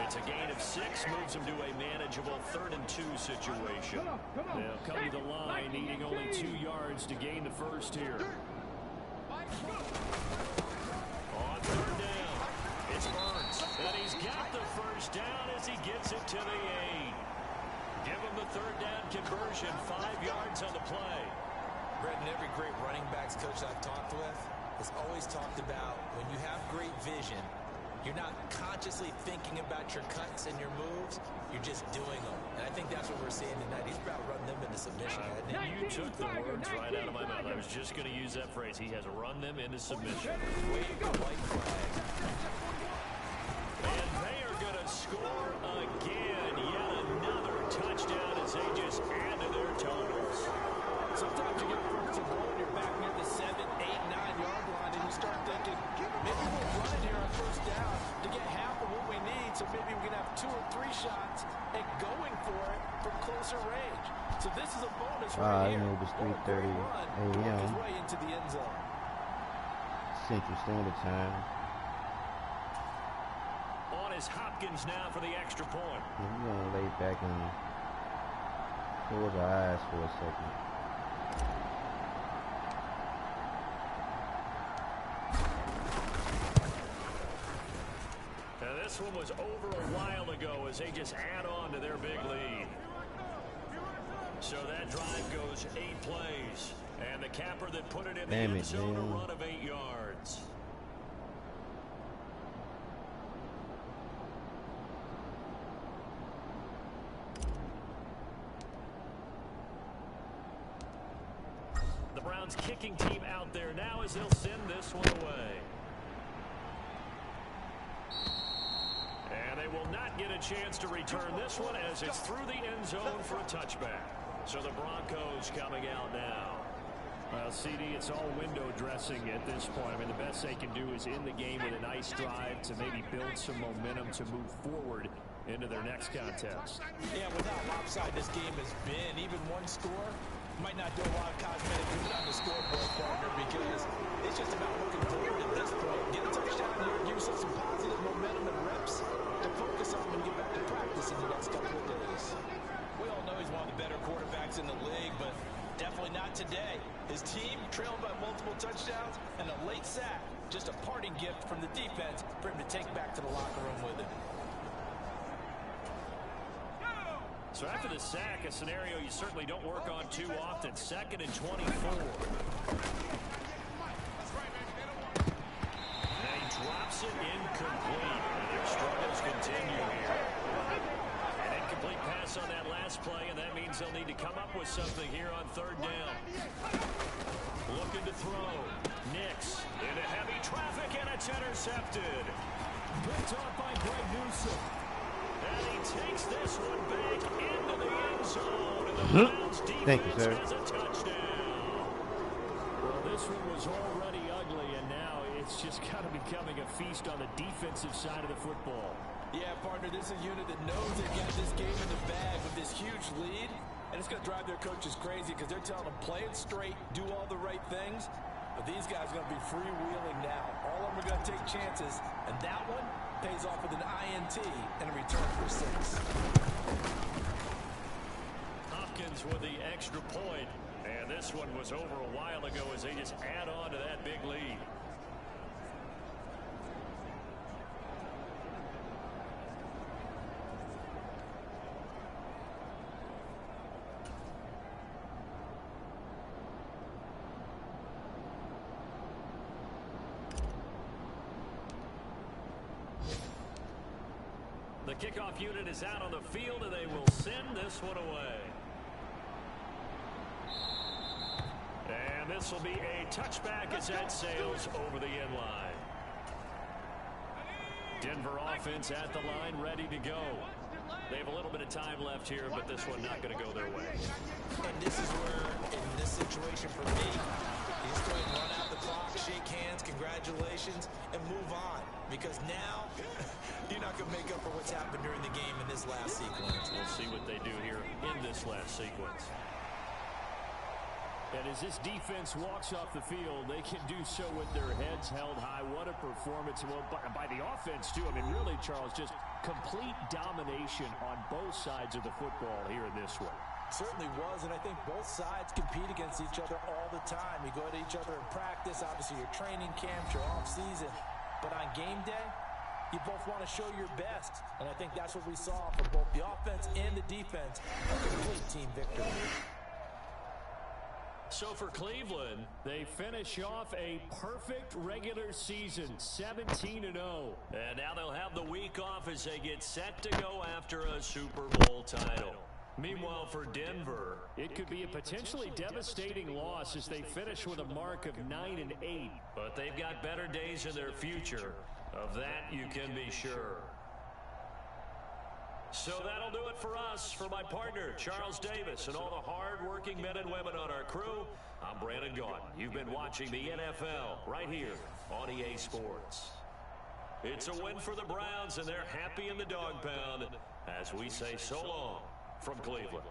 It's a gain of 6. Moves him to a manageable 3rd and 2 situation. Come on. They'll come to the line needing only 2 yards to gain the first here. On 3rd down, it's Burns, and he's got the first down as he gets it to the 8. Give him the 3rd down conversion, 5 yards on the play. Brendan, every great running backs coach I've talked with has always talked about when you have great vision, you're not consciously thinking about your cuts and your moves, you're just doing them. And I think that's what we're seeing tonight. He's about running them into submission. You took the words right out of my mouth. I was just going to use that phrase. He has run them into submission. Wave the white flag. And they are going to score again. Yet another touchdown as they just add to their totals. Sometimes you get first and goal and you're back near the 7, 8, 9-yard line and you start thinking, maybe we'll run it here on 1st down to get half of what we need, so maybe we can have 2 or 3 shots at going for it from closer range. So this is a bonus right here. It was 3:30 a.m. way into the end zone. Central Standard Time. On is Hopkins now for the extra point. We're going to lay back and close our eyes for a second. Now this one was over a while ago as they just add on to their big lead. So that drive goes 8 plays. And the capper that put it in the end zone, a run of 8 yards. The Browns kicking team out there now as they'll send this one away. And they will not get a chance to return this one as it's through the end zone for a touchback. So the Broncos coming out now. Well, CD, it's all window dressing at this point. I mean, the best they can do is in the game with a nice drive to maybe build some momentum to move forward into their next contest. Yeah, without lopsided this game has been, even one score might not do a lot of cosmetic good on the scoreboard, partner, because it's just about looking forward at this point. Get a touchdown here, give yourself some positive momentum and reps to focus on when you get back to practice in the next couple of days. We all know he's one of the better quarterbacks in the league, but definitely not today. His team trailed by multiple touchdowns and a late sack. Just a parting gift from the defense for him to take back to the locker room with him. So after the sack, a scenario you certainly don't work on too often. 2nd and 24. And he drops it incomplete. And their struggles continue here. An incomplete pass pass on that last play, and that means they'll need to come up with something here on third down. Looking to throw. Nix into heavy traffic, and it's intercepted. Picked off by Greg Newsom. And he takes this one back into the end zone. And the Browns defense has a touchdown. Well, this one was already ugly, and now it's just kind of becoming a feast on the defensive side of the football. Yeah, partner, this is a unit that knows they've got this game in the bag with this huge lead. And it's going to drive their coaches crazy because they're telling them, play it straight, do all the right things. But these guys are going to be freewheeling now. All of them are going to take chances. And that one pays off with an INT and a return for 6. Hopkins with the extra point. And this one was over a while ago as they just add on to that big lead. The kickoff unit is out on the field, and they will send this one away. And this will be a touchback as that sails over the end line. Denver offense at the line, ready to go. They have a little bit of time left here, but this one not going to go their way. And this is where, in this situation for me, you just go ahead and run out the clock, shake hands, congratulations, and move on. Because now, you're not going to make up for what's happened during the game in this last sequence. We'll see what they do here in this last sequence. And as this defense walks off the field, they can do so with their heads held high. What a performance. Well, by the offense, too. I mean, really, Charles, just complete domination on both sides of the football here in this one. Certainly was, and I think both sides compete against each other all the time. You go at each other in practice, obviously your training camps, your off-season. But on game day, you both want to show your best. And I think that's what we saw from both the offense and the defense. A complete team victory. So for Cleveland, they finish off a perfect regular season, 17-0. And now they'll have the week off as they get set to go after a Super Bowl title. Meanwhile, for Denver, it could be a potentially devastating loss as they finish with a mark of 9-8. But they've got better days in their future. Of that, you can be sure. So that'll do it for us. For my partner, Charles Davis, and all the hard-working men and women on our crew, I'm Brandon Gaudin. You've been watching the NFL right here on EA Sports. It's a win for the Browns, and they're happy in the dog pound as we say so long from Cleveland.